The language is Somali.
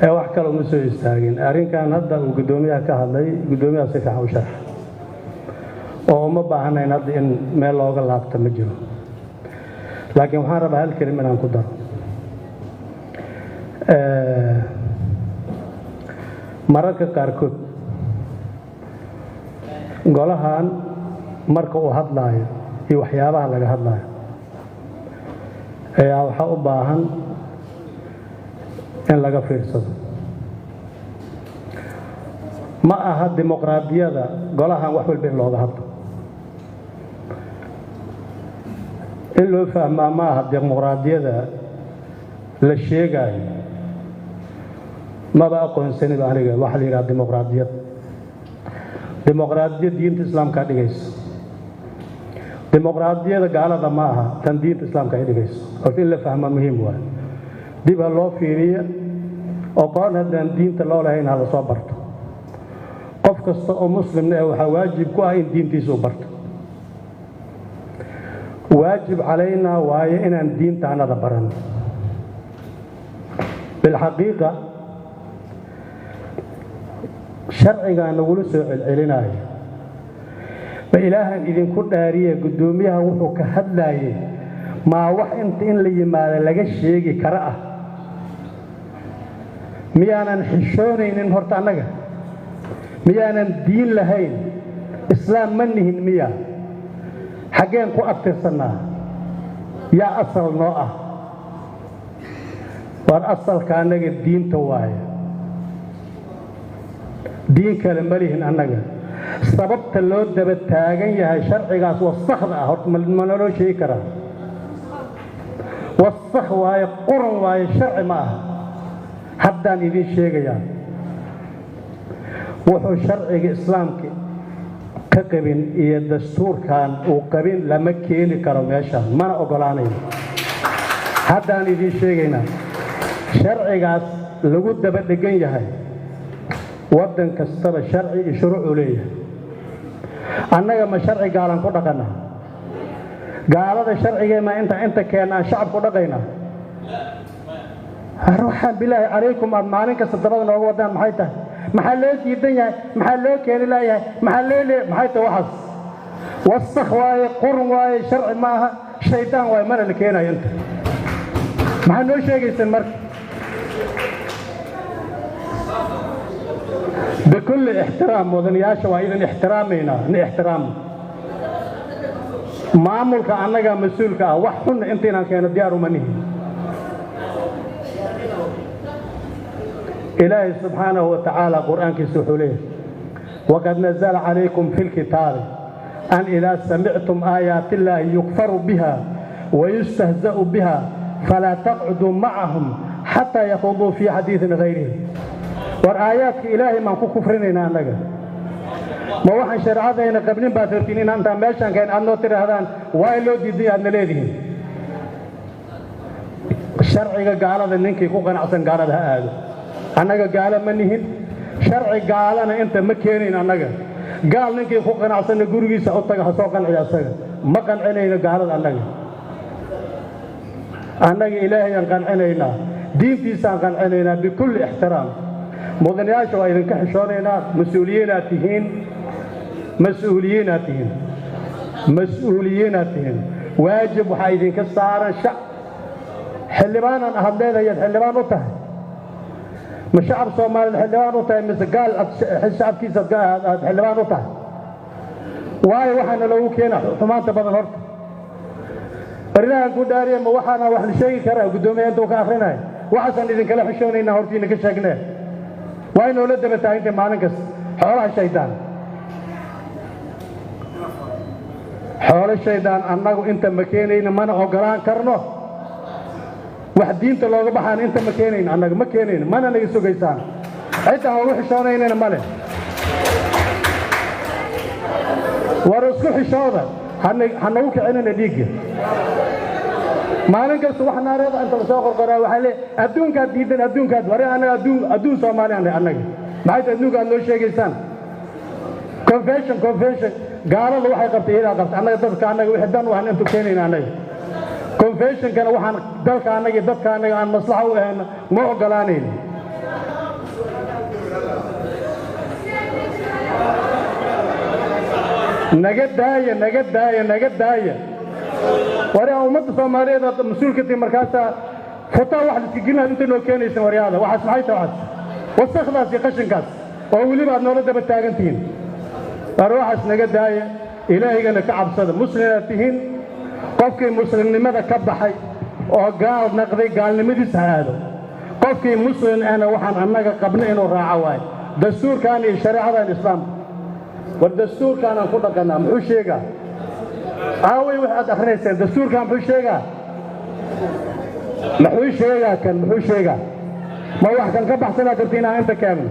wax kale uma soo istaagin arrinkan hadda uu gudoomiyaha ka hadlay gudoomiyaha si fiican u sharax oo uma baahnayn hadda in meel looga laabto ma jiro laakiin waxaan rabaa hal kelimo inaan ku daro mararka qaarkood golahan marka uu hadlaayo iyo waxyaabaha laga hadlaayo ayaa waxaa u baahan in laga fiirsado ma aha dimuqraadiyada golahan wax walba in looga hadlo in loo fahmaa ma aha dimuqraadiyada la sheegayo maba aqoonsaniba aniga waxa la yidhaha dimuqraadiyad diinta islaamka dhigayso dimuqraadiyada gaalada ma aha tan diinta islaamka ay dhigayso horta in la fahmaa muhiim waa dib ha loo fiiriyo oo qoon haddaan diinta loo lahayn ha la soo barto qof kasta oo muslimna waxaa waajib ku ah in diintiisa u barto waajib calaynaa waaye inaan diintaanada baran bilxaqiiqa sharcigaa nagula soo celcelinaayo ma ilaahan idinku dhaariye guddoomiyaha wuxuu ka hadlaayay maa wax inta in la yimaado laga sheegi kara ah miyaanan xishoonaynin horta annaga miyaanan diin lahayn islaam ma nihin miya xaggeen ku abtirsannaa yaa asal noo ah waar asalka annaga diinta waaye diin kale ma lihin annaga sababta loo daba taagan yahay sharcigaas wasakhda ah horta ma naloo sheegi karaa wasakh waaye quran waaye sharci ma ah haddaan idiin sheegayaa wuxuu sharciga islaamka ka qabin iyo dastuurkan uu qabin lama keeni karo meeshaan mana ogolaanayo haddaan idiin sheegaynaa sharcigaas lagu daba dhegan yahay waddan kastaba sharci iyo shuruuc uu leeyahay annaga ma sharci gaalan ku dhaqannaa gaalada sharcigeema inta keennaan shacab ku dhaqaynaa ruuxaan bilaahi calaykum aad maalin kasta dabada nooga wadaan maxay tahay maxaa loo diidan yahay maxaa loo keeni laayahay maxay tahay waxaas wasakh waaye qurun waaye sharci ma aha shaydaan waaye mana la keenayo inta maxaa noo sheegaysaan marka bikulli ixtiraam mudanayaasha waa idan ixtiraamaynaa ni ixtiraamno maamulka annaga mas-uulka ah wax xunna intaynaan keeno diyaar uma nihin إلهي سبحانه وتعالى قرآن كسوحوليه وقد نزل عليكم في الكتاب أن إذا سمعتم آيات الله يكفر بها ويستهزأ بها فلا تقعدوا معهم حتى يخوضوا في حديث غيره والآيات إلهي من كفرنا أنك ما وحن شرعاتنا قبلين باترتينين أنت ماشان كان أنه ترى هذا وايلو دي أن لديهم الشرعي قال هذا إنك يكون أحسن قال هذا annaga gaala ma nihin sharci gaalana inta ma keenayn annaga gaal ninkii ku qanacsanna gurigiisa u taga ha soo qanciya asaga ma qancinayno gaalada annaga ilaahayaan qancinaynaa diintiisaan qancinaynaa bikulli ixtiraam mudanayaasha waa idinka xishoonaynaa mas-uuliyiinaad tihiin waajib waxaa idinka saaran xildhibaanan ahad leedahayaad xildhibaan u tahay ما شعب صومال الحلوان وطاي مسقال شعب كيس الحلوان وطاي واي وحنا لو كينا حمان تبادل هرت رنا نقول داري ما وحنا وحنا شيء كره قدومي أنتوا كآخرنا وحسن إذا كلا حشوني نهارتين كشجنا واي نولد بتاعين تمانكس حول الشيطان حول الشيطان أنك أنت مكينين من عقران كرنه وحدين تلاقوا بحان أنت مكانين أنا مكانين ما أنا نجسوا جيسان أنت هو حشانين أنا ماله ورسول حشانة هنوك عنا نديك ما نقص وحنا رضا أنت مسافر قرا وحلي أدون كات جدا أدون كات ورا أنا أدون ساماني أنا ما هي أدون كات لو شيء جيسان confession قال الله واحد قبته هنا قبته أنا قبته كأنه وحدان وحنا أنتوا كانين أنا confession كان وحنا دلك أنا عن مصلحة وهنا ما قلانين naga daaya waryaa ummadda Soomaaliyeed oo mas'uulka markaasa fota wax la tigina inta noo keenaysan waryaada waxaas maxay tahay wasaqdaas iyo qashinkaas oo waliba aad noloda daba taagantiin waxaas naga daaya ilaahigana ka cabsada muslimiin tihiin qofkii muslimnimada ka baxay oo gaal naqday gaalnimadiisa aado qofkii muslim ana waxaan annaga qabna inuu raaco waay dastuurkan iyo shariicada islaamka war dastuurkan aan ku dhaqanaa muxuu sheegaa aaway waxaad akhrinaysaa dastuurkan muxuu sheegaa muxuu sheegaa ma wax kan ka baxsanaa kartiin aan inta kaamil